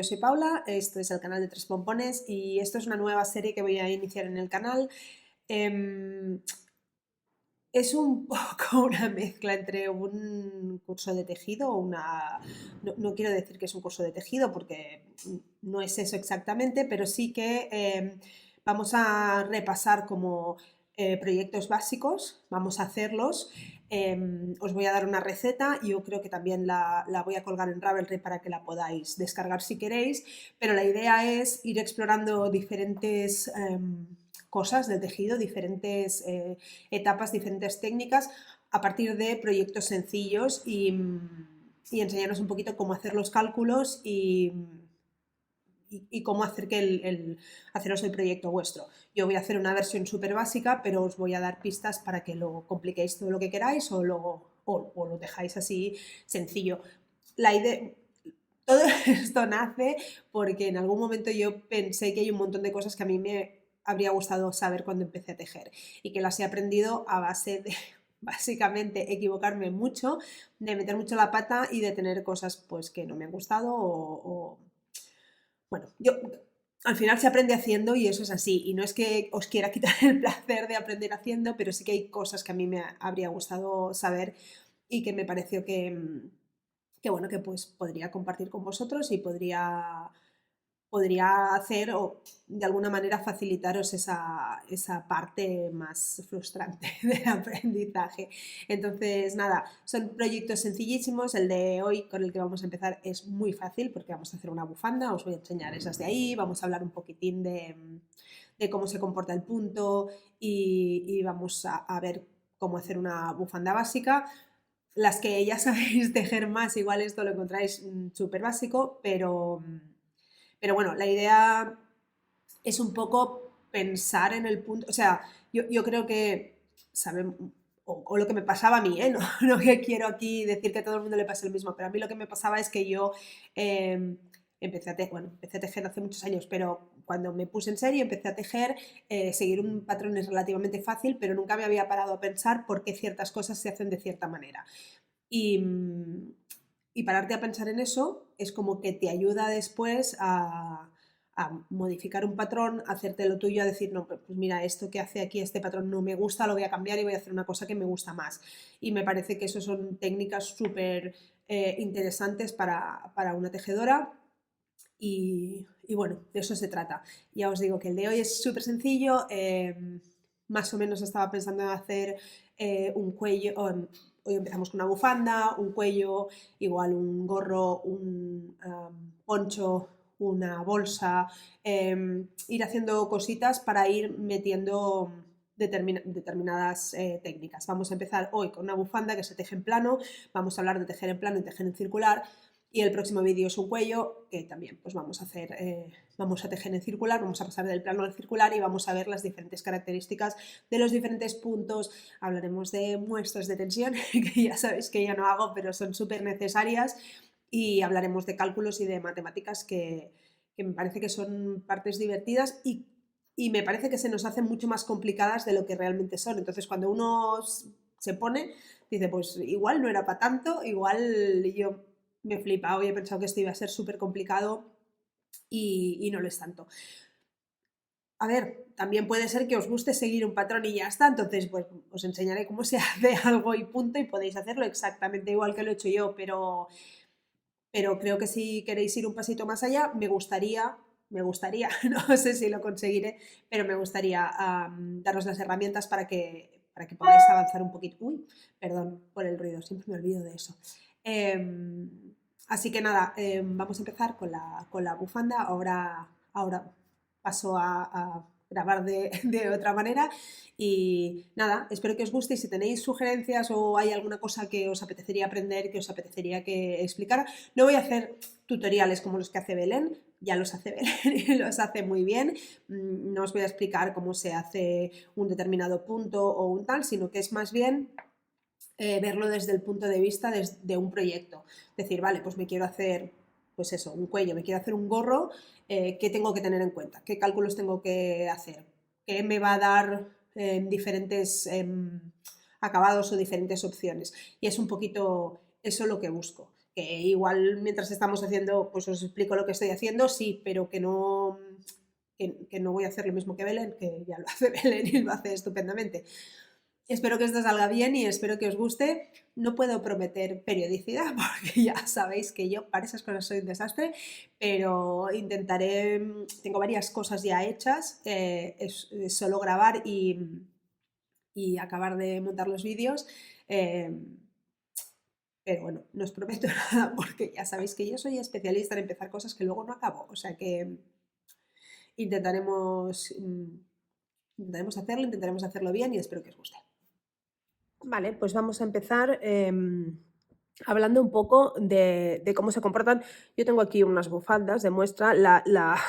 yo soy Paula, esto es el canal de Tres Pompones y esto es una nueva serie que voy a iniciar en el canal. Em, es un poco una mezcla entre un curso de tejido o una... No quiero decir que es un curso de tejido porque no es eso exactamente, pero sí que vamos a repasar como proyectos básicos, vamos a hacerlos. Os voy a dar una receta, yo creo que también la voy a colgar en Ravelry para que la podáis descargar si queréis, pero la idea es ir explorando diferentes cosas del tejido, diferentes etapas, diferentes técnicas a partir de proyectos sencillos y enseñaros un poquito cómo hacer los cálculos y cómo hacer que haceros el proyecto vuestro. Yo voy a hacer una versión súper básica, pero os voy a dar pistas para que lo compliquéis todo lo que queráis o lo dejáis así sencillo. La idea, todo esto nace porque en algún momento yo pensé que hay un montón de cosas que a mí me habría gustado saber cuando empecé a tejer y que las he aprendido a base de básicamente equivocarme mucho, de meter mucho la pata y de tener cosas pues que no me han gustado bueno, yo al final se aprende haciendo y eso es así. Y no es que os quiera quitar el placer de aprender haciendo, pero sí que hay cosas que a mí me habría gustado saber y que me pareció que bueno, que pues podría compartir con vosotros y podría hacer o de alguna manera facilitaros esa parte más frustrante del aprendizaje. Entonces, nada, son proyectos sencillísimos. El de hoy con el que vamos a empezar es muy fácil porque vamos a hacer una bufanda, os voy a enseñar esas de ahí, vamos a hablar un poquitín de cómo se comporta el punto y vamos a ver cómo hacer una bufanda básica. Las que ya sabéis tejer más, igual esto lo encontráis súper básico, pero bueno, la idea es un poco pensar en el punto, o sea, yo creo que, ¿saben? O lo que me pasaba a mí, ¿eh? No, no que quiero aquí decir que a todo el mundo le pase lo mismo, pero a mí lo que me pasaba es que yo empecé a tejer hace muchos años, pero cuando me puse en serio empecé a tejer, seguir un patrón es relativamente fácil, pero nunca me había parado a pensar por qué ciertas cosas se hacen de cierta manera. Y, y pararte a pensar en eso es como que te ayuda después a modificar un patrón, a hacerte lo tuyo, a decir, no, pues mira, esto que hace aquí este patrón no me gusta, lo voy a cambiar y voy a hacer una cosa que me gusta más. Y me parece que eso son técnicas súper interesantes para una tejedora y bueno, de eso se trata. Ya os digo que el de hoy es súper sencillo, más o menos estaba pensando en hacer un cuello, hoy empezamos con una bufanda, un cuello, igual un gorro, un poncho, una bolsa, ir haciendo cositas para ir metiendo determinadas técnicas. Vamos a empezar hoy con una bufanda que se teje en plano, vamos a hablar de tejer en plano y tejer en circular. Y el próximo vídeo es un cuello, que también pues vamos a hacer, vamos a tejer en circular, vamos a pasar del plano al circular y vamos a ver las diferentes características de los diferentes puntos. Hablaremos de muestras de tensión, que ya sabéis que ya no hago, pero son súper necesarias. Y hablaremos de cálculos y de matemáticas que me parece que son partes divertidas y me parece que se nos hacen mucho más complicadas de lo que realmente son. Entonces, cuando uno se pone, dice, pues igual no era para tanto, igual yo me he flipado y he pensado que esto iba a ser súper complicado y no lo es tanto. A ver, también puede ser que os guste seguir un patrón y ya está, entonces pues os enseñaré cómo se hace algo y punto y podéis hacerlo exactamente igual que lo he hecho yo, pero creo que si queréis ir un pasito más allá, me gustaría, no sé si lo conseguiré, pero me gustaría daros las herramientas para que podáis avanzar un poquito. Uy, perdón por el ruido, siempre me olvido de eso. Em, Así que nada, vamos a empezar con la bufanda. Ahora paso a grabar de otra manera. Y nada, espero que os guste y si tenéis sugerencias o hay alguna cosa que os apetecería aprender, que os apetecería que explicara, no voy a hacer tutoriales como los que hace Belén, ya los hace Belén y los hace muy bien. No os voy a explicar cómo se hace un determinado punto o un tal, sino que es más bien verlo desde el punto de vista de un proyecto. Decir, vale, pues me quiero hacer, pues eso, un cuello, me quiero hacer un gorro, ¿qué tengo que tener en cuenta? ¿Qué cálculos tengo que hacer? ¿Qué me va a dar diferentes acabados o diferentes opciones? Y es un poquito eso lo que busco. que igual mientras estamos haciendo, pues os explico lo que estoy haciendo, sí, pero que no voy a hacer lo mismo que Belén, que ya lo hace Belén y lo hace estupendamente. Espero que esto salga bien y espero que os guste. No puedo prometer periodicidad porque ya sabéis que yo para esas cosas soy un desastre, pero intentaré, tengo varias cosas ya hechas, es solo grabar y acabar de montar los vídeos. Pero bueno, no os prometo nada porque ya sabéis que yo soy especialista en empezar cosas que luego no acabo. O sea que intentaremos, intentaremos hacerlo bien y espero que os guste. Vale, pues vamos a empezar hablando un poco de cómo se comportan. Yo tengo aquí unas bufandas de muestra. La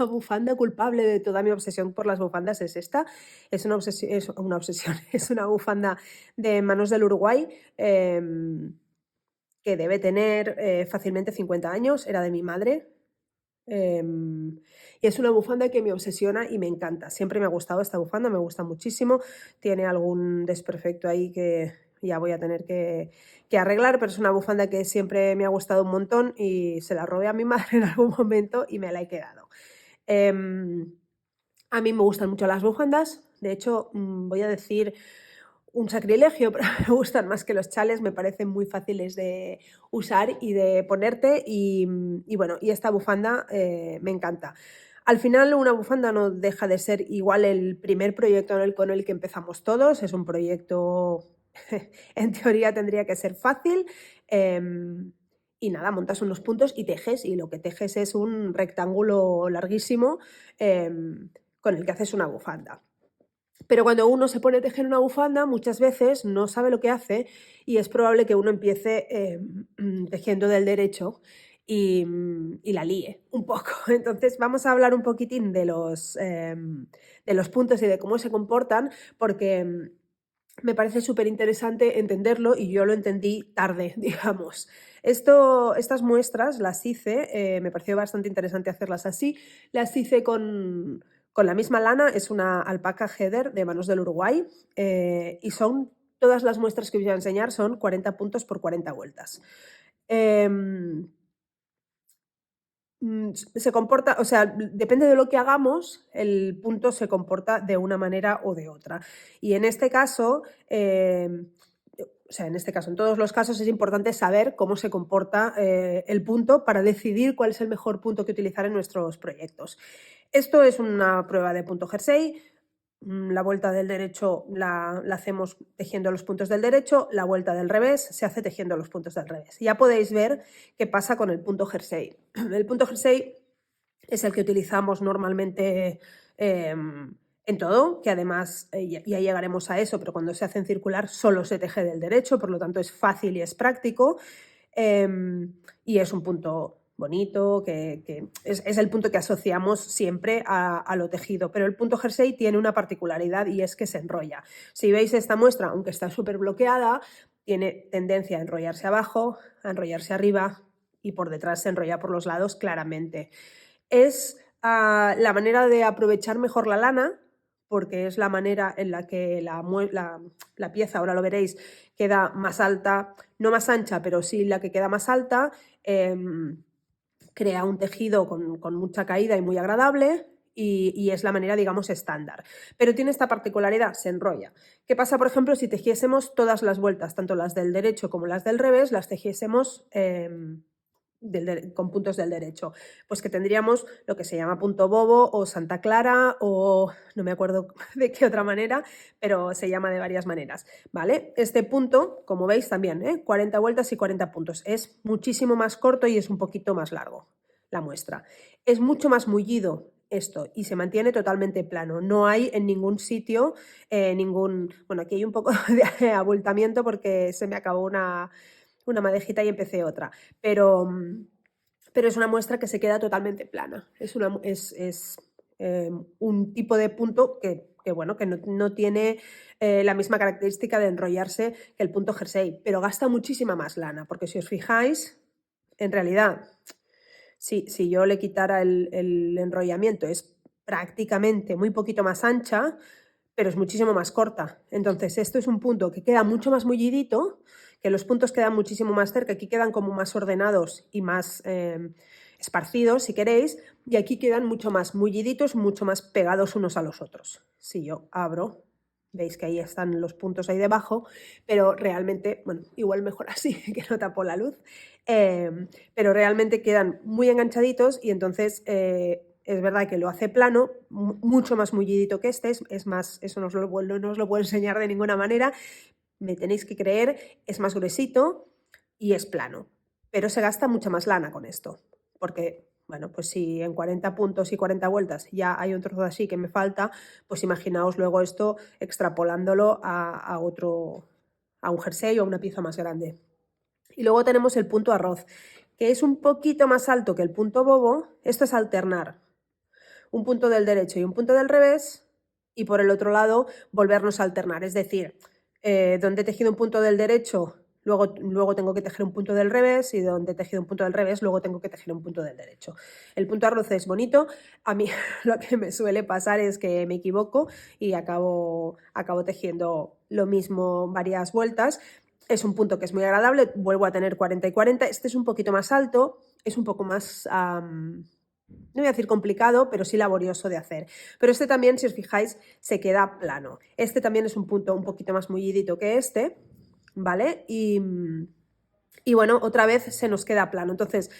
bufanda culpable de toda mi obsesión por las bufandas es esta. Es una obsesión, es una bufanda de Manos del Uruguay. Que debe tener fácilmente 50 años, era de mi madre. Y es una bufanda que me obsesiona y me encanta. Siempre me ha gustado esta bufanda, me gusta muchísimo. Tiene algún desperfecto ahí que ya voy a tener que arreglar, pero es una bufanda que siempre me ha gustado un montón y se la robé a mi madre en algún momento y me la he quedado. A mí me gustan mucho las bufandas. De hecho, voy a decir un sacrilegio, pero me gustan más que los chales, me parecen muy fáciles de usar y de ponerte y bueno, y esta bufanda me encanta. Al final una bufanda no deja de ser igual el primer proyecto con el que empezamos todos, es un proyecto, en teoría tendría que ser fácil, y nada, montas unos puntos y tejes, y lo que tejes es un rectángulo larguísimo con el que haces una bufanda. Pero cuando uno se pone a tejer una bufanda, muchas veces no sabe lo que hace y es probable que uno empiece tejiendo del derecho y la líe un poco. Entonces vamos a hablar un poquitín de los puntos y de cómo se comportan, porque me parece súper interesante entenderlo y yo lo entendí tarde, digamos. Estas muestras las hice, me pareció bastante interesante hacerlas así, las hice con la misma lana, es una alpaca heather de Manos del Uruguay y son, todas las muestras que os voy a enseñar son 40 puntos por 40 vueltas. Se comporta, o sea, depende de lo que hagamos, el punto se comporta de una manera o de otra. Y en este caso, o sea, en este caso, en todos los casos es importante saber cómo se comporta el punto para decidir cuál es el mejor punto que utilizar en nuestros proyectos. Esto es una prueba de punto jersey. La vuelta del derecho la hacemos tejiendo los puntos del derecho, la vuelta del revés se hace tejiendo los puntos del revés. Ya podéis ver qué pasa con el punto jersey. El punto jersey es el que utilizamos normalmente en todo, que además ya llegaremos a eso, pero cuando se hace en circular solo se teje del derecho, por lo tanto es fácil y es práctico. Y es un punto bonito, que es el punto que asociamos siempre a lo tejido, pero el punto jersey tiene una particularidad y es que se enrolla. Si veis esta muestra, aunque está súper bloqueada, tiene tendencia a enrollarse abajo, a enrollarse arriba y por detrás se enrolla por los lados claramente. Es la manera de aprovechar mejor la lana, porque es la manera en la que la pieza, ahora lo veréis, queda más alta, no más ancha, pero sí la que queda más alta, crea un tejido con mucha caída y muy agradable y es la manera, digamos, estándar. Pero tiene esta particularidad, se enrolla. ¿Qué pasa, por ejemplo, si tejiésemos todas las vueltas, tanto las del derecho como las del revés, las tejiésemos con puntos del derecho? Pues que tendríamos lo que se llama punto bobo o Santa Clara o no me acuerdo de qué otra manera, pero se llama de varias maneras, ¿vale? Este punto, como veis también, 40 vueltas y 40 puntos. Es muchísimo más corto y es un poquito más largo la muestra. Es mucho más mullido esto y se mantiene totalmente plano. No hay en ningún sitio Bueno, aquí hay un poco de abultamiento porque se me acabó una madejita y empecé otra, pero es una muestra que se queda totalmente plana. Es un tipo de punto bueno, que no tiene la misma característica de enrollarse que el punto jersey, pero gasta muchísima más lana, porque si os fijáis, en realidad, si yo le quitara el enrollamiento, es prácticamente muy poquito más ancha, pero es muchísimo más corta. Entonces, esto es un punto que queda mucho más mullidito, que los puntos quedan muchísimo más cerca, aquí quedan como más ordenados y más esparcidos, si queréis, y aquí quedan mucho más mulliditos, mucho más pegados unos a los otros. Si yo abro, veis que ahí están los puntos ahí debajo, pero realmente, bueno, igual mejor así, que no tapo la luz, pero realmente quedan muy enganchaditos y entonces es verdad que lo hace plano, mucho más mullidito que este, es más, eso no os lo puedo enseñar de ninguna manera, me tenéis que creer, es más gruesito y es plano, pero se gasta mucha más lana con esto, porque, bueno, pues si en 40 puntos y 40 vueltas ya hay un trozo así que me falta, pues imaginaos luego esto extrapolándolo a un jersey o a una pieza más grande. Y luego tenemos el punto arroz, que es un poquito más alto que el punto bobo. Esto es alternar un punto del derecho y un punto del revés, y por el otro lado volvernos a alternar, es decir, donde he tejido un punto del derecho, luego tengo que tejer un punto del revés, y donde he tejido un punto del revés, luego tengo que tejer un punto del derecho. El punto arroz es bonito, a mí lo que me suele pasar es que me equivoco y acabo tejiendo lo mismo varias vueltas. Es un punto que es muy agradable, vuelvo a tener 40 y 40, este es un poquito más alto, es un poco más... no voy a decir complicado, pero sí laborioso de hacer. Pero este también, si os fijáis, se queda plano. Este también es un punto un poquito más mullidito que este, ¿vale? Y bueno, otra vez se nos queda plano. Entonces,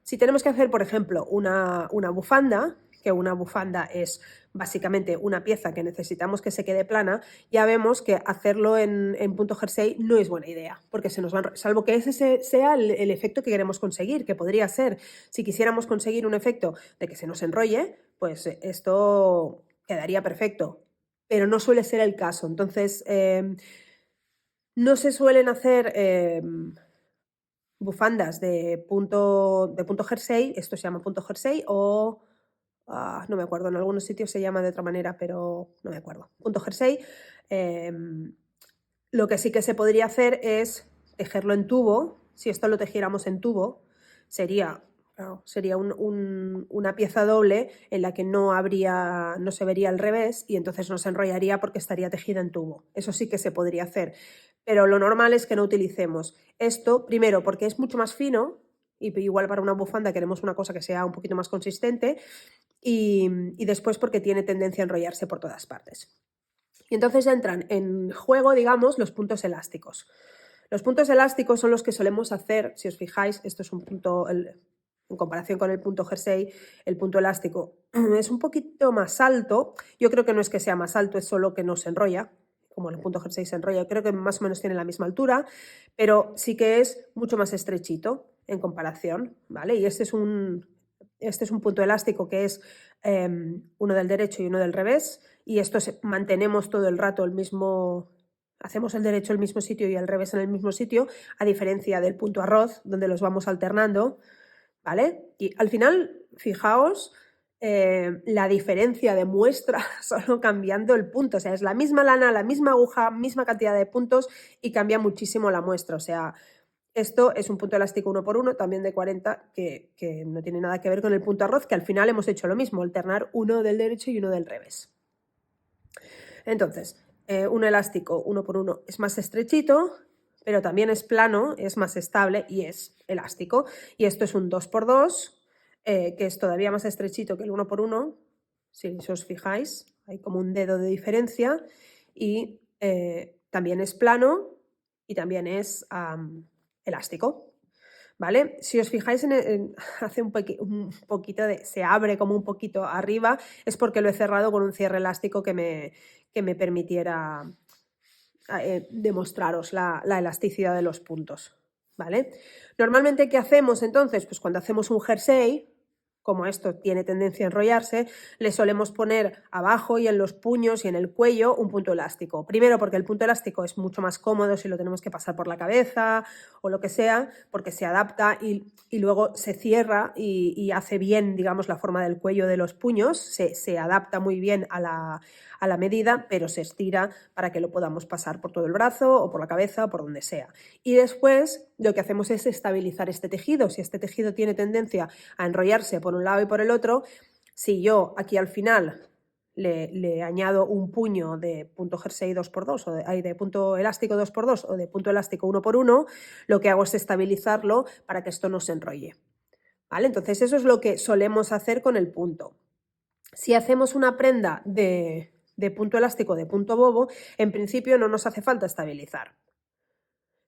si tenemos que hacer, por ejemplo, una bufanda, que una bufanda es básicamente una pieza que necesitamos que se quede plana, ya vemos que hacerlo en punto jersey no es buena idea, porque se nos van, salvo que ese sea el efecto que queremos conseguir, que podría ser, si quisiéramos conseguir un efecto de que se nos enrolle, pues esto quedaría perfecto, pero no suele ser el caso. Entonces, no se suelen hacer bufandas de punto jersey, esto se llama punto jersey o... no me acuerdo, en algunos sitios se llama de otra manera, pero no me acuerdo. Punto jersey. Lo que sí que se podría hacer es tejerlo en tubo. Si esto lo tejiéramos en tubo, sería, claro, sería una pieza doble en la que no se vería al revés y entonces no se enrollaría porque estaría tejida en tubo. Eso sí que se podría hacer. Pero lo normal es que no utilicemos esto, primero porque es mucho más fino, y igual para una bufanda queremos una cosa que sea un poquito más consistente, y después porque tiene tendencia a enrollarse por todas partes. Y entonces entran en juego, digamos, los puntos elásticos. Los puntos elásticos son los que solemos hacer, si os fijáis, esto es un punto, en comparación con el punto jersey, el punto elástico es un poquito más alto. Yo creo que no es que sea más alto, es solo que no se enrolla, como el punto jersey se enrolla. Creo que más o menos tiene la misma altura, pero sí que es mucho más estrechito en comparación, ¿vale? Y este es un punto elástico que es uno del derecho y uno del revés, y esto mantenemos todo el rato el mismo, hacemos el derecho en el mismo sitio y el revés en el mismo sitio, a diferencia del punto arroz, donde los vamos alternando, ¿vale? Y al final, fijaos la diferencia de muestra solo cambiando el punto, o sea, es la misma lana, la misma aguja, misma cantidad de puntos y cambia muchísimo la muestra, o sea, esto es un punto elástico 1×1, también de 40, que no tiene nada que ver con el punto arroz, que al final hemos hecho lo mismo, alternar uno del derecho y uno del revés. Entonces, un elástico 1×1 es más estrechito, pero también es plano, es más estable y es elástico. Y esto es un 2×2, que es todavía más estrechito que el 1×1, si os fijáis, hay como un dedo de diferencia, y también es plano y también es elástico, ¿vale? Si os fijáis, hace un poquito se abre como un poquito arriba, es porque lo he cerrado con un cierre elástico que me permitiera demostraros la elasticidad de los puntos, ¿vale? Normalmente, ¿qué hacemos entonces? Pues cuando hacemos un jersey, como esto tiene tendencia a enrollarse, le solemos poner abajo y en los puños y en el cuello un punto elástico. Primero porque el punto elástico es mucho más cómodo si lo tenemos que pasar por la cabeza o lo que sea, porque se adapta y luego se cierra y hace bien, digamos, la forma del cuello de los puños, se adapta muy bien a la medida, pero se estira para que lo podamos pasar por todo el brazo o por la cabeza o por donde sea. Y después lo que hacemos es estabilizar este tejido. Si este tejido tiene tendencia a enrollarse por un lado y por el otro, si yo aquí al final le añado un puño de punto jersey 2x2 o de punto elástico 2x2 o de punto elástico 1x1, lo que hago es estabilizarlo para que esto no se enrolle. ¿Vale? Entonces eso es lo que solemos hacer con el punto. Si hacemos una prenda de punto elástico de punto bobo, en principio no nos hace falta estabilizar.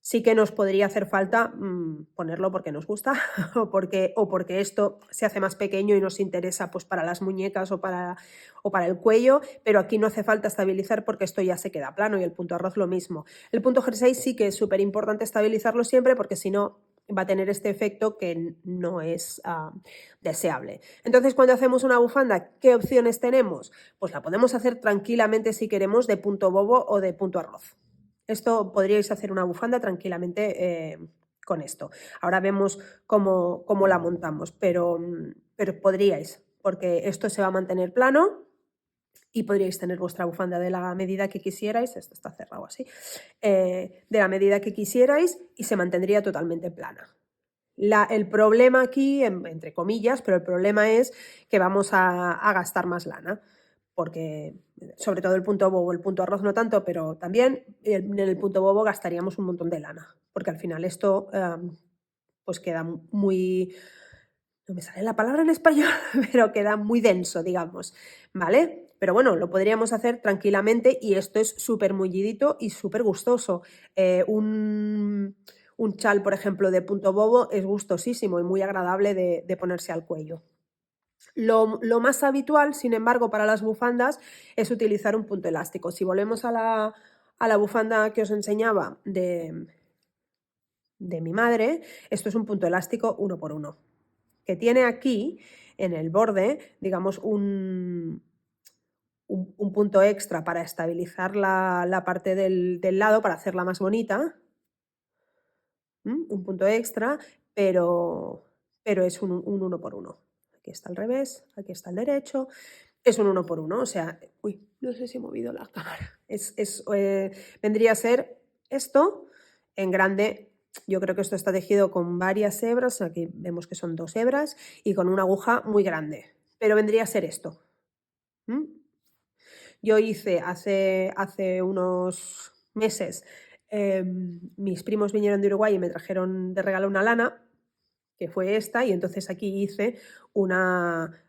Sí que nos podría hacer falta ponerlo porque nos gusta o porque esto se hace más pequeño y nos interesa pues, para las muñecas o para el cuello, pero aquí no hace falta estabilizar porque esto ya se queda plano y el punto arroz lo mismo. El punto jersey sí que es súper importante estabilizarlo siempre porque si no va a tener este efecto que no es deseable. Entonces, cuando hacemos una bufanda, ¿qué opciones tenemos? Pues la podemos hacer tranquilamente si queremos de punto bobo o de punto arroz. Esto podríais hacer una bufanda tranquilamente con esto. Ahora vemos cómo la montamos, pero podríais, porque esto se va a mantener plano y podríais tener vuestra bufanda de la medida que quisierais, esto está cerrado así, de la medida que quisierais y se mantendría totalmente plana. El problema aquí, entre comillas, pero el problema es que vamos a gastar más lana, porque sobre todo el punto bobo, el punto arroz no tanto, pero también en el punto bobo gastaríamos un montón de lana, porque al final esto pues queda muy, no me sale la palabra en español, pero queda muy denso, digamos, ¿vale? Pero bueno, lo podríamos hacer tranquilamente y esto es súper mullidito y súper gustoso. Un chal, por ejemplo, de punto bobo es gustosísimo y muy agradable de ponerse al cuello. Lo más habitual, sin embargo, para las bufandas es utilizar un punto elástico. Si volvemos a la bufanda que os enseñaba de mi madre, esto es un punto elástico 1x1, que tiene aquí en el borde, digamos, un punto extra para estabilizar la parte del lado, para hacerla más bonita. Un punto extra, pero es un 1x1. Aquí está al revés, aquí está al derecho. Es un 1x1, o sea, uy, no sé si he movido la cámara. Vendría a ser esto en grande. Yo creo que esto está tejido con varias hebras, aquí vemos que son 2 hebras y con una aguja muy grande, pero vendría a ser esto. Yo hice hace unos meses, mis primos vinieron de Uruguay y me trajeron de regalo una lana, que fue esta, y entonces aquí hice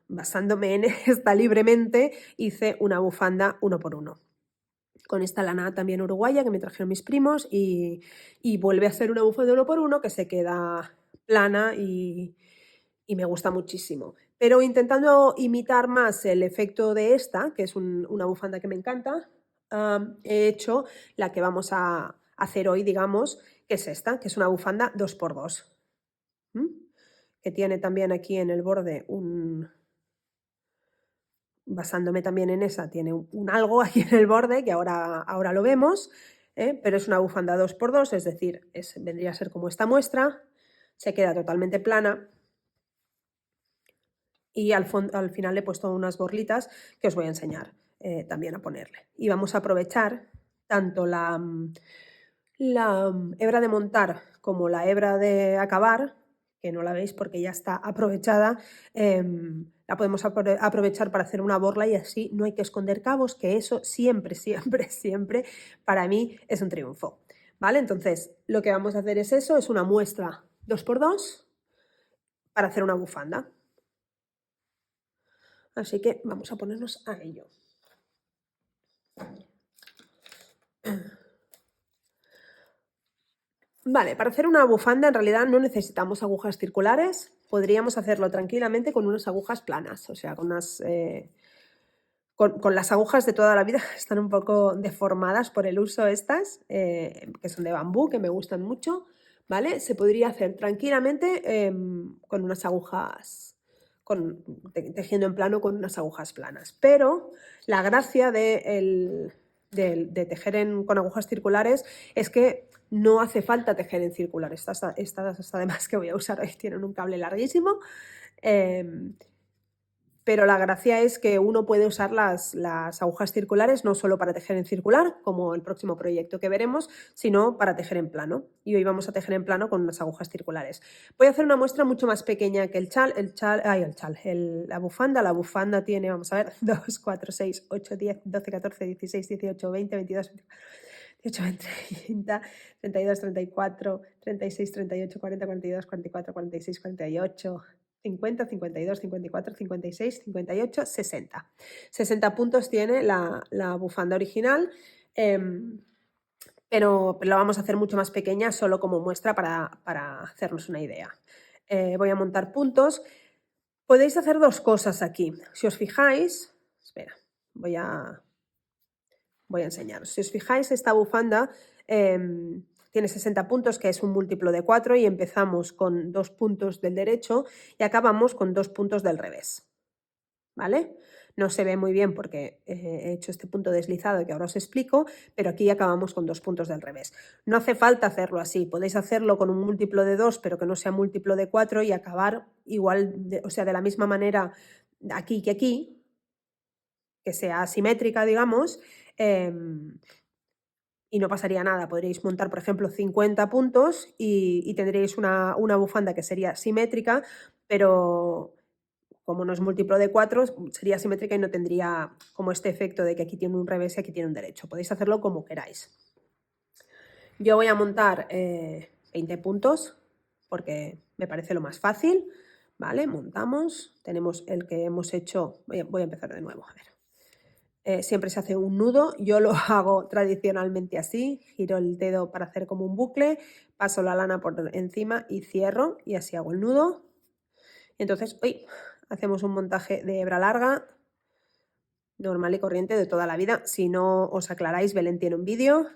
basándome en esta libremente, hice una bufanda 1x1. Con esta lana también uruguaya que me trajeron mis primos y vuelve a hacer una bufanda 1x1 que se queda plana y me gusta muchísimo. Pero intentando imitar más el efecto de esta, que es una bufanda que me encanta, he hecho la que vamos a hacer hoy, digamos, que es esta, que es una bufanda 2x2. Que tiene también aquí en el borde basándome también en esa, tiene un algo aquí en el borde, que ahora lo vemos, pero es una bufanda 2x2, es decir, vendría a ser como esta muestra, se queda totalmente plana y al final le he puesto unas borlitas que os voy a enseñar también a ponerle. Y vamos a aprovechar tanto la hebra de montar como la hebra de acabar, que no la veis porque ya está aprovechada, la podemos aprovechar para hacer una borla y así no hay que esconder cabos, que eso siempre, siempre, siempre para mí es un triunfo. ¿Vale? Entonces, lo que vamos a hacer es eso, es una muestra 2x2 para hacer una bufanda. Así que vamos a ponernos a ello. Vale, para hacer una bufanda en realidad no necesitamos agujas circulares, podríamos hacerlo tranquilamente con unas agujas planas, o sea, con las agujas de toda la vida, están un poco deformadas por el uso estas, que son de bambú, que me gustan mucho, ¿vale? Se podría hacer tranquilamente con unas agujas, tejiendo en plano con unas agujas planas, pero la gracia de tejer con agujas circulares es que no hace falta tejer en circular. Estas además que voy a usar hoy tienen un cable larguísimo. pero la gracia es que uno puede usar las agujas circulares no solo para tejer en circular, como el próximo proyecto que veremos, sino para tejer en plano. Y hoy vamos a tejer en plano con unas agujas circulares. Voy a hacer una muestra mucho más pequeña que la bufanda. La bufanda tiene, vamos a ver, 2, 4, 6, 8, 10, 12, 14, 16, 18, 20, 22, 18, 20, 30, 32, 34, 36, 38, 40, 42, 44, 46, 48... 50, 52, 54, 56, 58, 60. 60 puntos tiene la bufanda original, pero la vamos a hacer mucho más pequeña solo como muestra para hacernos una idea. Voy a montar puntos. Podéis hacer dos cosas aquí. Si os fijáis, espera, voy a enseñaros. Si os fijáis, esta bufanda tiene 60 puntos, que es un múltiplo de 4, y empezamos con 2 puntos del derecho y acabamos con 2 puntos del revés. ¿Vale? No se ve muy bien porque he hecho este punto deslizado que ahora os explico, pero aquí acabamos con 2 puntos del revés. No hace falta hacerlo así, podéis hacerlo con un múltiplo de 2, pero que no sea múltiplo de 4 y acabar igual, o sea, de la misma manera aquí, que sea asimétrica, digamos, y no pasaría nada. Podríais montar, por ejemplo, 50 puntos y tendríais una bufanda que sería simétrica, pero como no es múltiplo de 4, sería simétrica y no tendría como este efecto de que aquí tiene un revés y aquí tiene un derecho. Podéis hacerlo como queráis. Yo voy a montar 20 puntos porque me parece lo más fácil. ¿Vale? Montamos. Tenemos el que hemos hecho. Voy a empezar de nuevo. A ver. Siempre se hace un nudo, yo lo hago tradicionalmente así, giro el dedo para hacer como un bucle, paso la lana por encima y cierro y así hago el nudo. Entonces, hacemos un montaje de hebra larga, normal y corriente de toda la vida. Si no os aclaráis, Belén tiene un vídeo,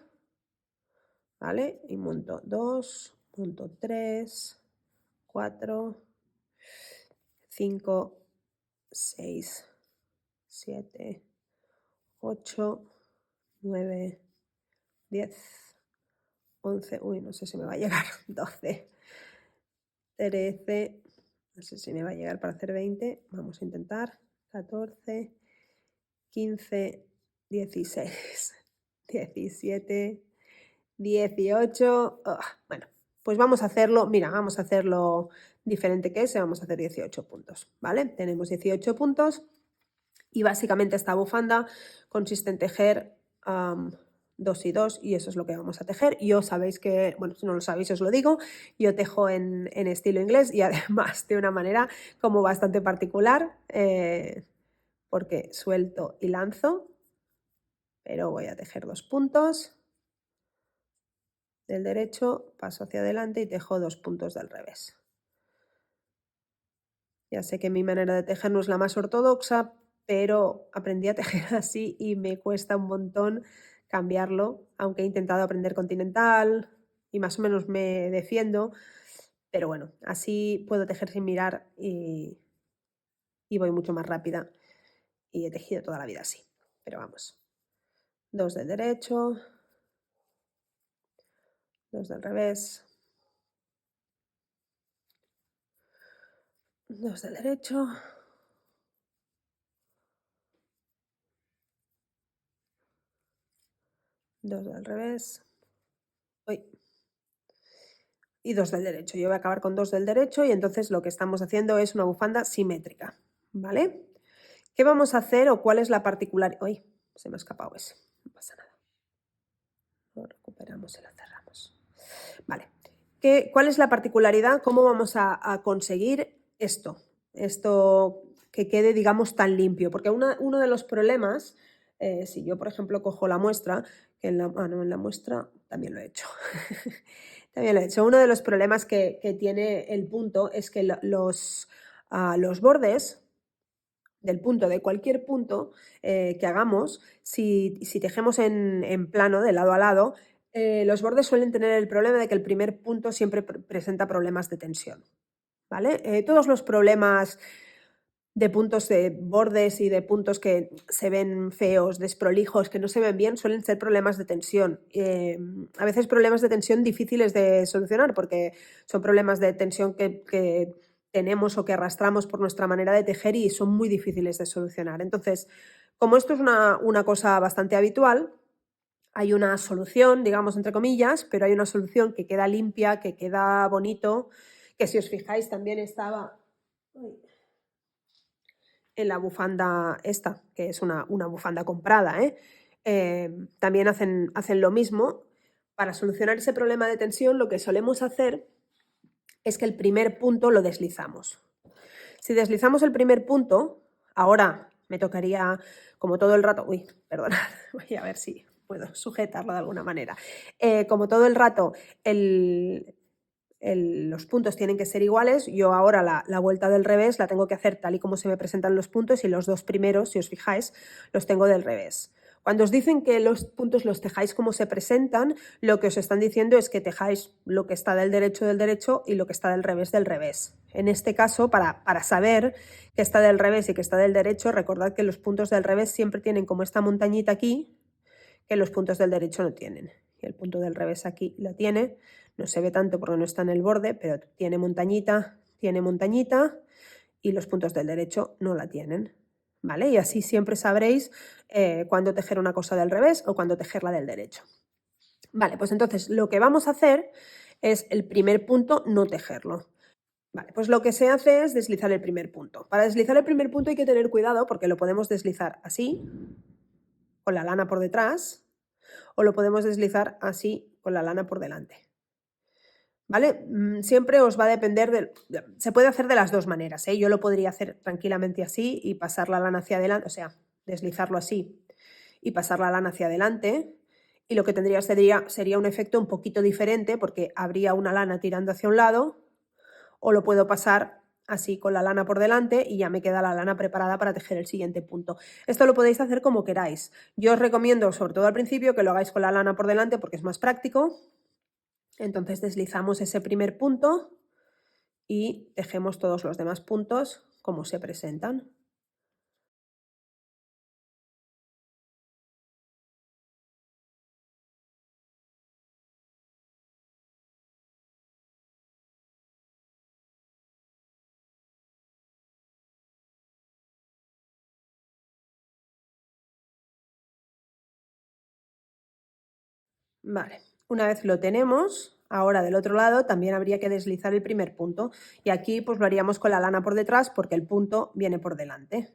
¿vale? Y monto 2, monto 3, 4, 5, 6, 7, 8, 9, 10, 11, no sé si me va a llegar, 12, 13, no sé si me va a llegar para hacer 20, vamos a intentar, 14, 15, 16, 17, 18, bueno, pues vamos a hacerlo, mira, vamos a hacerlo diferente que ese, vamos a hacer 18 puntos, ¿vale? Tenemos 18 puntos y básicamente esta bufanda consiste en tejer 2 y 2 y eso es lo que vamos a tejer. Yo sabéis que, bueno, si no lo sabéis os lo digo, yo tejo en estilo inglés y además de una manera como bastante particular porque suelto y lanzo, pero voy a tejer 2 puntos del derecho, paso hacia adelante y tejo 2 puntos del revés. Ya sé que mi manera de tejer no es la más ortodoxa, pero aprendí a tejer así y me cuesta un montón cambiarlo, aunque he intentado aprender continental y más o menos me defiendo, pero bueno, así puedo tejer sin mirar y voy mucho más rápida y he tejido toda la vida así, pero vamos, 2 del derecho, 2 del revés, 2 del derecho, 2 del revés, y 2 del derecho. Yo voy a acabar con 2 del derecho y entonces lo que estamos haciendo es una bufanda simétrica, ¿vale? ¿Qué vamos a hacer o cuál es la particularidad? ¡Uy! Se me ha escapado ese, no pasa nada. Lo recuperamos y lo cerramos. Vale. ¿Cuál es la particularidad? ¿Cómo vamos a conseguir esto? Esto que quede, digamos, tan limpio. Porque uno de los problemas, si yo, por ejemplo, cojo la muestra, que en la muestra también lo he hecho. También lo he hecho. Uno de los problemas que tiene el punto es que los bordes del punto, de cualquier punto que hagamos, si tejemos en plano, de lado a lado, los bordes suelen tener el problema de que el primer punto siempre presenta problemas de tensión, ¿vale? Todos los problemas de puntos de bordes y de puntos que se ven feos, desprolijos, que no se ven bien, suelen ser problemas de tensión. A veces problemas de tensión difíciles de solucionar porque son problemas de tensión que tenemos o que arrastramos por nuestra manera de tejer y son muy difíciles de solucionar. Entonces, como esto es una cosa bastante habitual, hay una solución, digamos, entre comillas, pero hay una solución que queda limpia, que queda bonito, que si os fijáis también estaba en la bufanda esta, que es una bufanda comprada, ¿eh? También hacen lo mismo. Para solucionar ese problema de tensión, lo que solemos hacer es que el primer punto lo deslizamos. Si deslizamos el primer punto, ahora me tocaría, como todo el rato, perdonad, voy a ver si puedo sujetarlo de alguna manera. Como todo el rato los puntos tienen que ser iguales, yo ahora la vuelta del revés la tengo que hacer tal y como se me presentan los puntos y los dos primeros, si os fijáis, los tengo del revés. Cuando os dicen que los puntos los tejáis como se presentan, lo que os están diciendo es que tejáis lo que está del derecho y lo que está del revés. En este caso, para saber que está del revés y que está del derecho, recordad que los puntos del revés siempre tienen como esta montañita aquí, que los puntos del derecho no tienen. Y el punto del revés aquí lo tiene. No se ve tanto porque no está en el borde, pero tiene montañita y los puntos del derecho no la tienen. ¿Vale? Y así siempre sabréis cuándo tejer una cosa del revés o cuándo tejerla del derecho. Vale, pues entonces lo que vamos a hacer es el primer punto no tejerlo. Vale, pues lo que se hace es deslizar el primer punto. Para deslizar el primer punto hay que tener cuidado porque lo podemos deslizar así, con la lana por detrás, o lo podemos deslizar así, con la lana por delante. ¿Vale? Siempre os va a depender se puede hacer de las dos maneras, ¿eh? Yo lo podría hacer tranquilamente así y pasar la lana hacia adelante, o sea, deslizarlo así y pasar la lana hacia adelante, y lo que tendría sería un efecto un poquito diferente porque habría una lana tirando hacia un lado, o lo puedo pasar así con la lana por delante y ya me queda la lana preparada para tejer el siguiente punto. Esto lo podéis hacer como queráis. Yo os recomiendo, sobre todo al principio, que lo hagáis con la lana por delante porque es más práctico. Entonces deslizamos ese primer punto y tejemos todos los demás puntos como se presentan. Vale, una vez lo tenemos, ahora del otro lado también habría que deslizar el primer punto y aquí pues lo haríamos con la lana por detrás porque el punto viene por delante.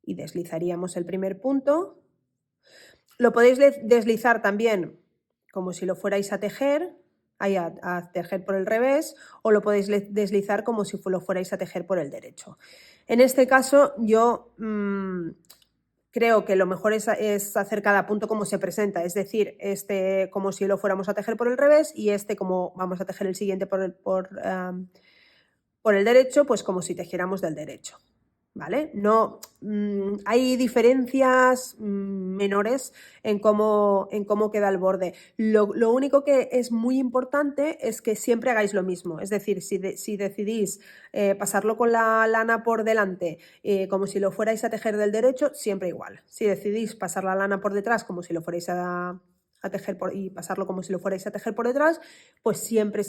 Y deslizaríamos el primer punto. Lo podéis deslizar también como si lo fuerais a tejer, a tejer por el revés, o lo podéis deslizar como si lo fuerais a tejer por el derecho. En este caso yo creo que lo mejor es hacer cada punto como se presenta, es decir, este como si lo fuéramos a tejer por el revés y este como vamos a tejer el siguiente por el derecho, pues como si tejiéramos del derecho. ¿Vale? No, hay diferencias menores en cómo queda el borde. Lo único que es muy importante es que siempre hagáis lo mismo. Es decir, si decidís pasarlo con la lana por delante como si lo fuerais a tejer del derecho, siempre igual. Si decidís pasar la lana por detrás como si lo fuerais a tejer y pasarlo como si lo fuerais a tejer por detrás, pues siempre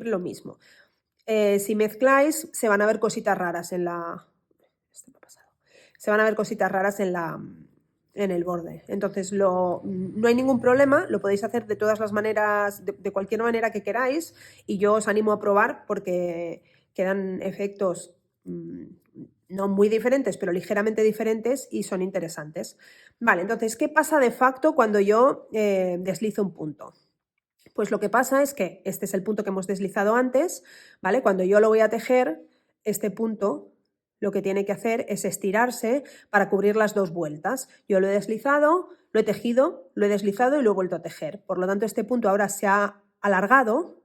lo mismo. Si mezcláis, se van a ver cositas raras en la... Se van a ver cositas raras en el borde. Entonces no hay ningún problema, lo podéis hacer de todas las maneras, de cualquier manera que queráis, y yo os animo a probar porque quedan efectos no muy diferentes, pero ligeramente diferentes y son interesantes. Vale, entonces, ¿qué pasa de facto cuando yo deslizo un punto? Pues lo que pasa es que este es el punto que hemos deslizado antes, ¿vale? Cuando yo lo voy a tejer, este punto lo que tiene que hacer es estirarse para cubrir las dos vueltas. Yo lo he deslizado, lo he tejido, lo he deslizado y lo he vuelto a tejer. Por lo tanto, este punto ahora se ha alargado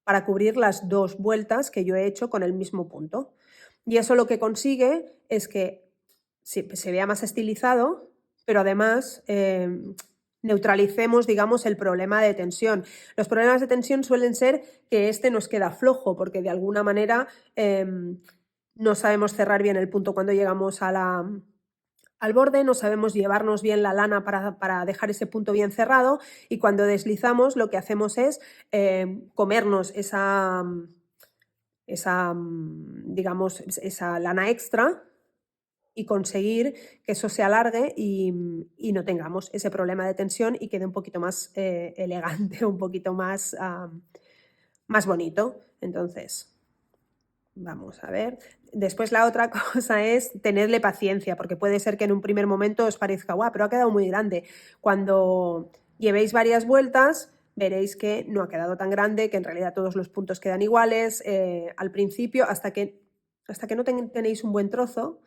para cubrir las dos vueltas que yo he hecho con el mismo punto. Y eso lo que consigue es que se vea más estilizado, pero además neutralicemos, digamos, el problema de tensión. Los problemas de tensión suelen ser que este nos queda flojo, porque de alguna manera no sabemos cerrar bien el punto cuando llegamos al borde, no sabemos llevarnos bien la lana para dejar ese punto bien cerrado, y cuando deslizamos lo que hacemos es comernos digamos, esa lana extra y conseguir que eso se alargue y no tengamos ese problema de tensión y quede un poquito más elegante, un poquito más, más bonito. Entonces, vamos a ver. Después la otra cosa es tenerle paciencia, porque puede ser que en un primer momento os parezca, guau, pero ha quedado muy grande. Cuando llevéis varias vueltas, veréis que no ha quedado tan grande, que en realidad todos los puntos quedan iguales al principio, hasta que no tenéis un buen trozo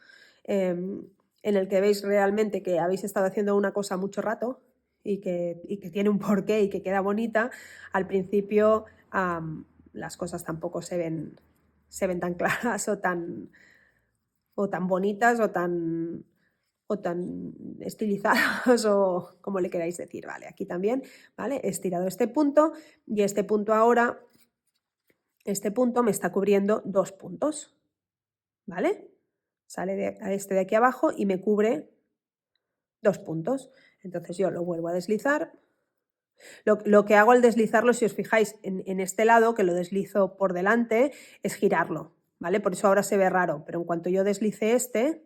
en el que veis realmente que habéis estado haciendo una cosa mucho rato y que tiene un porqué y que queda bonita. Al principio las cosas tampoco se ven tan claras o tan bonitas o tan estilizadas o como le queráis decir. Vale, aquí también, ¿vale? He estirado este punto y este punto ahora, este punto me está cubriendo 2 puntos, ¿vale? Sale a este de aquí abajo y me cubre 2 puntos. Entonces yo lo vuelvo a deslizar. Lo que hago al deslizarlo, si os fijáis en este lado, que lo deslizo por delante, es girarlo, ¿vale? Por eso ahora se ve raro, pero en cuanto yo deslice este,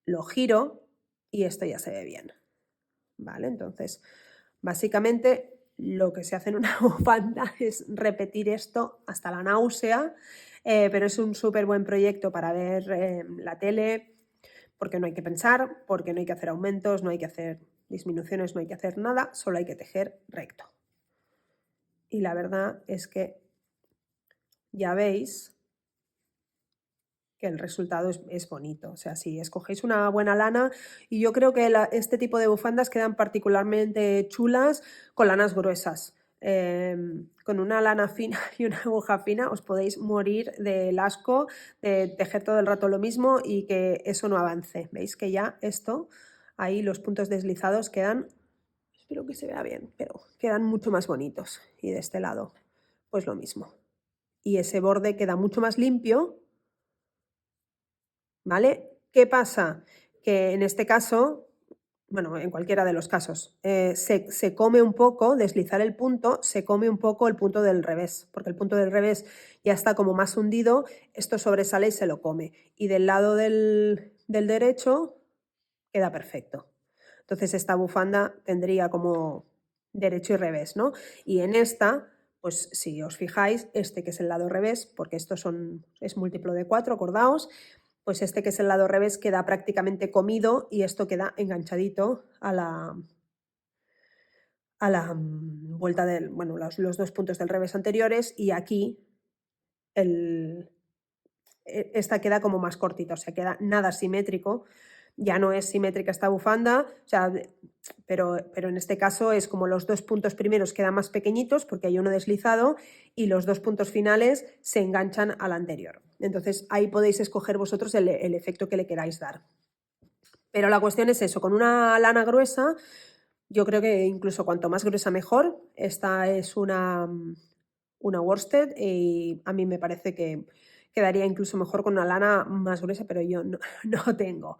lo giro y esto ya se ve bien, ¿vale? Entonces, básicamente lo que se hace en una bufanda es repetir esto hasta la náusea, pero es un súper buen proyecto para ver la tele, porque no hay que pensar, porque no hay que hacer aumentos, no hay que hacer disminuciones, no hay que hacer nada, solo hay que tejer recto. Y la verdad es que ya veis que el resultado es bonito. O sea, si escogéis una buena lana, y yo creo que este tipo de bufandas quedan particularmente chulas con lanas gruesas. Con una lana fina y una aguja fina os podéis morir del asco de tejer todo el rato lo mismo y que eso no avance. Veis que ya esto, ahí los puntos deslizados quedan, espero que se vea bien, pero quedan mucho más bonitos. Y de este lado, pues lo mismo. Y ese borde queda mucho más limpio, ¿vale? ¿Qué pasa? Que en este caso, bueno, en cualquiera de los casos, se come un poco, deslizar el punto, se come un poco el punto del revés, porque el punto del revés ya está como más hundido, esto sobresale y se lo come. Y del lado del derecho queda perfecto. Entonces esta bufanda tendría como derecho y revés, ¿no? Y en esta, pues si os fijáis, este que es el lado revés, porque esto es múltiplo de 4, acordaos, pues este que es el lado revés queda prácticamente comido y esto queda enganchadito a la vuelta del, bueno, los 2 puntos del revés anteriores, y aquí esta queda como más cortita, o sea, queda nada simétrico. Ya no es simétrica esta bufanda, o sea, pero en este caso es como los 2 puntos primeros quedan más pequeñitos porque hay uno deslizado y los 2 puntos finales se enganchan al anterior. Entonces ahí podéis escoger vosotros el efecto que le queráis dar. Pero la cuestión es eso, con una lana gruesa, yo creo que incluso cuanto más gruesa mejor. Esta es una worsted y a mí me parece que quedaría incluso mejor con una lana más gruesa, pero yo no tengo.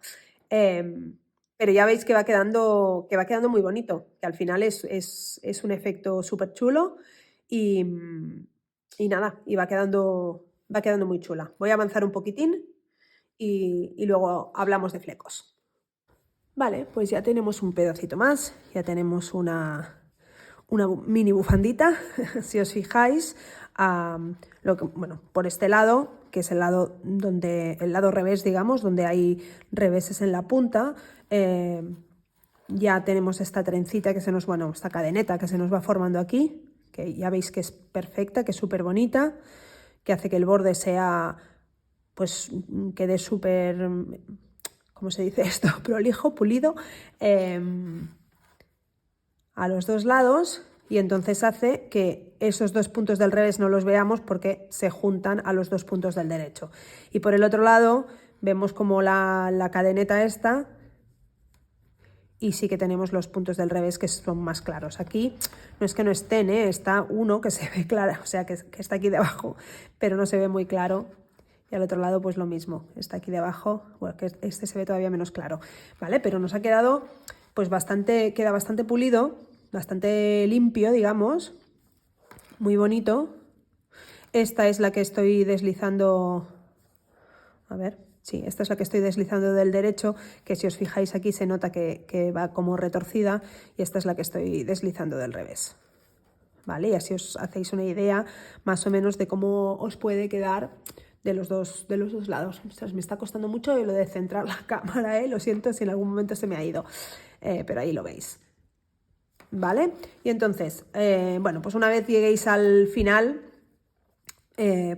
Pero ya veis que va quedando muy bonito, que al final es un efecto súper chulo y nada, y va quedando muy chula. Voy a avanzar un poquitín y luego hablamos de flecos. Vale, pues ya tenemos un pedacito más, ya tenemos una mini bufandita. Si os fijáis, bueno, por este lado, que es el lado revés, digamos, donde hay reveses en la punta, ya tenemos esta trencita que esta cadeneta que se nos va formando aquí, que ya veis que es perfecta, que es súper bonita, que hace que el borde sea, pues, quede súper, ¿cómo se dice esto? Prolijo, pulido, a los 2 lados, y entonces hace que esos 2 puntos del revés no los veamos porque se juntan a los 2 puntos del derecho. Y por el otro lado vemos como la cadeneta esta, y sí que tenemos los puntos del revés que son más claros. Aquí no es que no estén, está uno que se ve claro, o sea que está aquí debajo, pero no se ve muy claro. Y al otro lado pues lo mismo, está aquí debajo, bueno, que este se ve todavía menos claro, ¿vale? Pero nos ha quedado pues queda bastante pulido, bastante limpio, digamos, muy bonito. Esta es la que estoy deslizando, a ver, sí, esta es la que estoy deslizando del derecho, que si os fijáis aquí se nota que va como retorcida, y esta es la que estoy deslizando del revés. ¿Vale? Y así os hacéis una idea más o menos de cómo os puede quedar de los dos lados. Ostras, me está costando mucho lo de centrar la cámara, lo siento si en algún momento se me ha ido, pero ahí lo veis. ¿Vale? Y entonces, bueno, pues una vez lleguéis al final,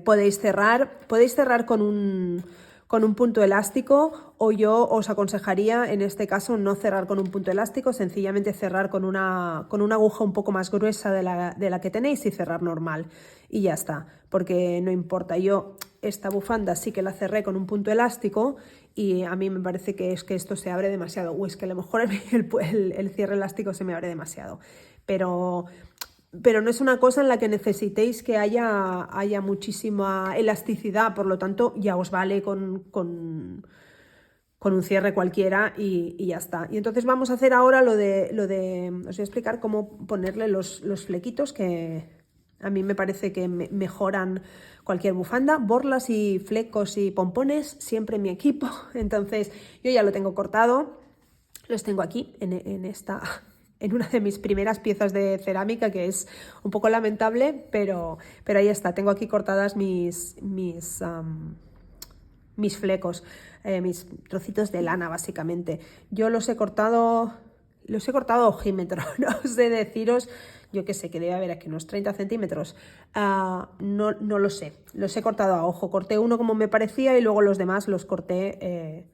podéis cerrar con un punto elástico, o yo os aconsejaría en este caso no cerrar con un punto elástico, sencillamente cerrar con una aguja un poco más gruesa de la que tenéis y cerrar normal y ya está, porque no importa. Yo esta bufanda sí que la cerré con un punto elástico y a mí me parece que es que esto se abre demasiado, o es que a lo mejor el cierre elástico se me abre demasiado, pero no es una cosa en la que necesitéis que haya muchísima elasticidad, por lo tanto ya os vale con un cierre cualquiera y ya está. Y entonces vamos a hacer ahora lo de os voy a explicar cómo ponerle los flequitos, que a mí me parece que mejoran cualquier bufanda. Borlas y flecos y pompones siempre en mi equipo, entonces yo ya lo tengo cortado, los tengo aquí en una de mis primeras piezas de cerámica, que es un poco lamentable, pero ahí está. Tengo aquí cortadas mis flecos, mis trocitos de lana, básicamente. Yo los he cortado a ojímetro, no sé deciros, yo qué sé, que debe haber aquí unos 30 centímetros, no lo sé, los he cortado a ojo. Corté uno como me parecía y luego los demás los corté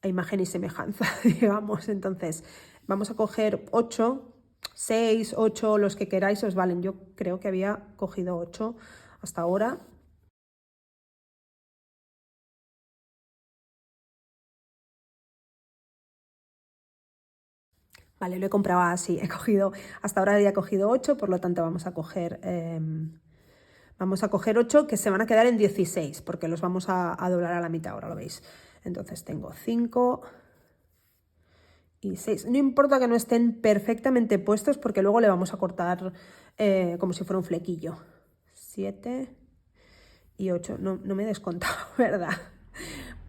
a imagen y semejanza, digamos. Entonces vamos a coger 8, 6, 8, los que queráis os valen. Yo creo que había cogido 8 hasta ahora. Vale, lo he comprado así, hasta ahora había cogido 8, por lo tanto vamos a coger 8 que se van a quedar en 16, porque los vamos a doblar a la mitad, ahora lo veis. Entonces tengo 5 y 6. No importa que no estén perfectamente puestos, porque luego le vamos a cortar como si fuera un flequillo. 7 y 8. No me he descontado, ¿verdad?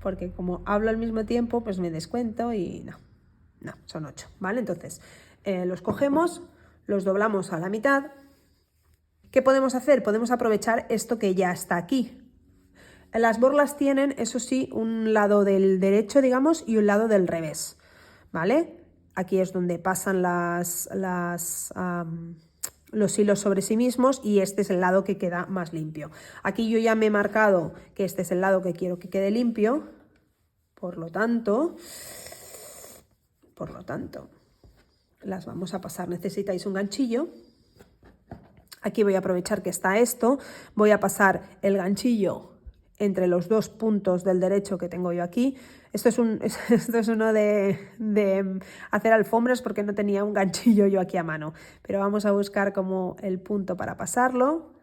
Porque como hablo al mismo tiempo, pues me descuento y no, son 8, ¿vale? Entonces los cogemos, los doblamos a la mitad. ¿Qué podemos hacer? Podemos aprovechar esto que ya está aquí. Las borlas tienen, eso sí, un lado del derecho, digamos, y un lado del revés, ¿vale? Aquí es donde pasan los hilos sobre sí mismos, y este es el lado que queda más limpio. Aquí yo ya me he marcado que este es el lado que quiero que quede limpio, por lo tanto, las vamos a pasar. Necesitáis un ganchillo. Aquí voy a aprovechar que está esto, voy a pasar el ganchillo entre los dos puntos del derecho que tengo yo aquí. Esto es uno de hacer alfombras, porque no tenía un ganchillo yo aquí a mano, pero vamos a buscar como el punto para pasarlo.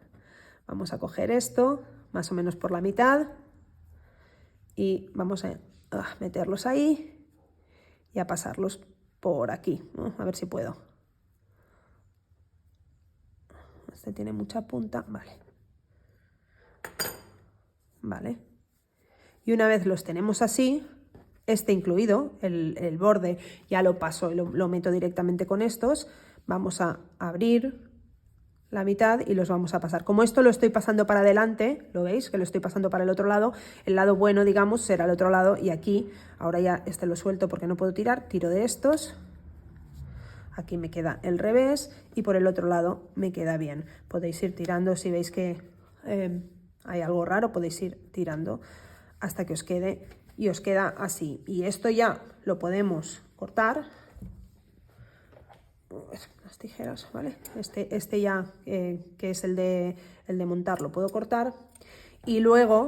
Vamos a coger esto más o menos por la mitad y vamos a meterlos ahí y a pasarlos por aquí, ¿no? A ver si puedo. Este tiene mucha punta, vale. Y una vez los tenemos así, este incluido, el borde, ya lo paso y lo meto directamente con estos. Vamos a abrir la mitad y los vamos a pasar. Como esto lo estoy pasando para adelante, lo veis que lo estoy pasando para el otro lado, el lado bueno, digamos, será el otro lado, y aquí, ahora ya este lo suelto porque no puedo tirar, tiro de estos. Aquí me queda el revés y por el otro lado me queda bien. Podéis ir tirando, si veis que hay algo raro, podéis ir tirando hasta que os quede, y os queda así. Y esto ya lo podemos cortar. Las tijeras, ¿vale? Este ya, que es el de montar, lo puedo cortar. Y luego,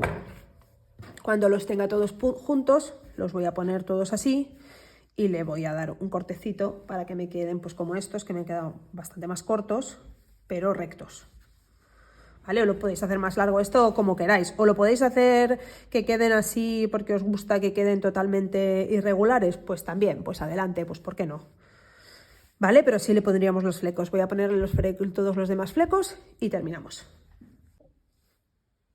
cuando los tenga todos juntos, los voy a poner todos así. Y le voy a dar un cortecito para que me queden pues como estos, que me han quedado bastante más cortos, pero rectos. ¿Vale? O lo podéis hacer más largo esto, como queráis. O lo podéis hacer que queden así porque os gusta que queden totalmente irregulares. Pues también, pues adelante, pues ¿por qué no? ¿Vale? Pero sí le pondríamos los flecos. Voy a ponerle todos los demás flecos y terminamos.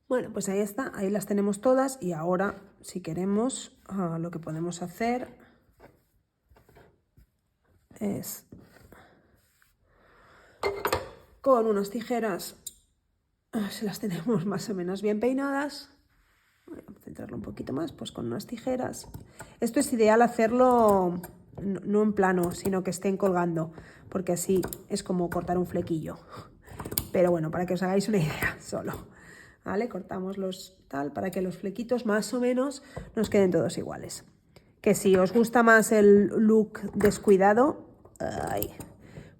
Bueno, pues ahí está, ahí las tenemos todas y ahora, si queremos, lo que podemos hacer es con unas tijeras, si las tenemos más o menos bien peinadas, voy a centrarlo un poquito más, pues con unas tijeras. Esto es ideal hacerlo no en plano, sino que estén colgando, porque así es como cortar un flequillo. Pero bueno, para que os hagáis una idea solo, ¿vale? Cortamos los tal para que los flequitos más o menos nos queden todos iguales. Que si os gusta más el look descuidado,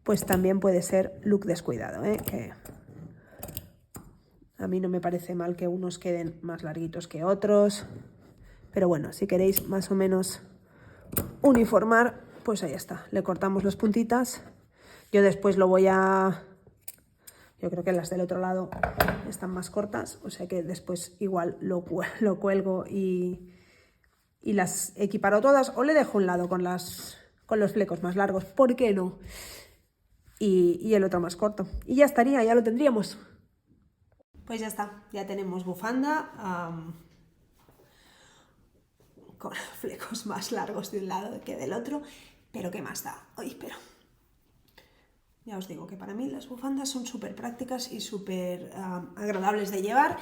pues también puede ser look descuidado, ¿eh? Que a mí no me parece mal que unos queden más larguitos que otros. Pero bueno, si queréis más o menos uniformar, pues ahí está. Le cortamos las puntitas. Yo después lo voy a... Yo creo que las del otro lado están más cortas, o sea que después igual lo cuelgo y las equiparo todas, o le dejo un lado con los flecos más largos, ¿por qué no? Y el otro más corto. Y ya estaría, ya lo tendríamos. Pues ya está, ya tenemos bufanda con flecos más largos de un lado que del otro, pero ¿qué más da? Ay, pero... Ya os digo que para mí las bufandas son súper prácticas y súper agradables de llevar.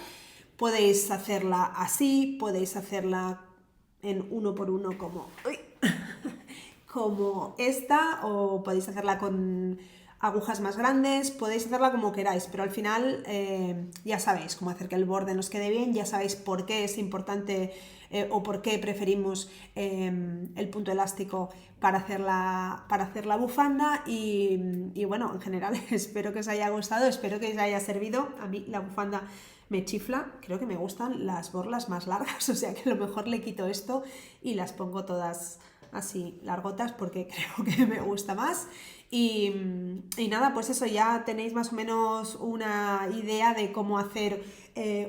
Podéis hacerla así, podéis hacerla en 1x1 como, como esta, o podéis hacerla con agujas más grandes, podéis hacerla como queráis, pero al final ya sabéis cómo hacer que el borde nos quede bien, ya sabéis por qué es importante o por qué preferimos el punto elástico para hacer la bufanda y bueno, en general espero que os haya gustado, espero que os haya servido. A mí la bufanda me chifla, creo que me gustan las borlas más largas, o sea que a lo mejor le quito esto y las pongo todas así largotas porque creo que me gusta más. Y nada, pues eso, ya tenéis más o menos una idea de cómo hacer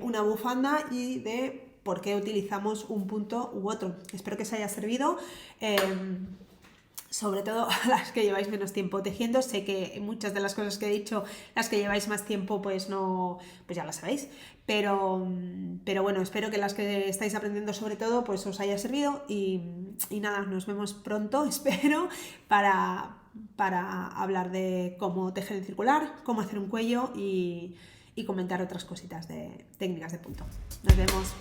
una bufanda y de por qué utilizamos un punto u otro. Espero que os haya servido. Sobre todo a las que lleváis menos tiempo tejiendo. Sé que muchas de las cosas que he dicho, las que lleváis más tiempo, pues no, pues ya las sabéis. Pero bueno, espero que las que estáis aprendiendo sobre todo, pues os haya servido. Y nada, nos vemos pronto, espero, para hablar de cómo tejer en circular, cómo hacer un cuello y comentar otras cositas de técnicas de punto. Nos vemos.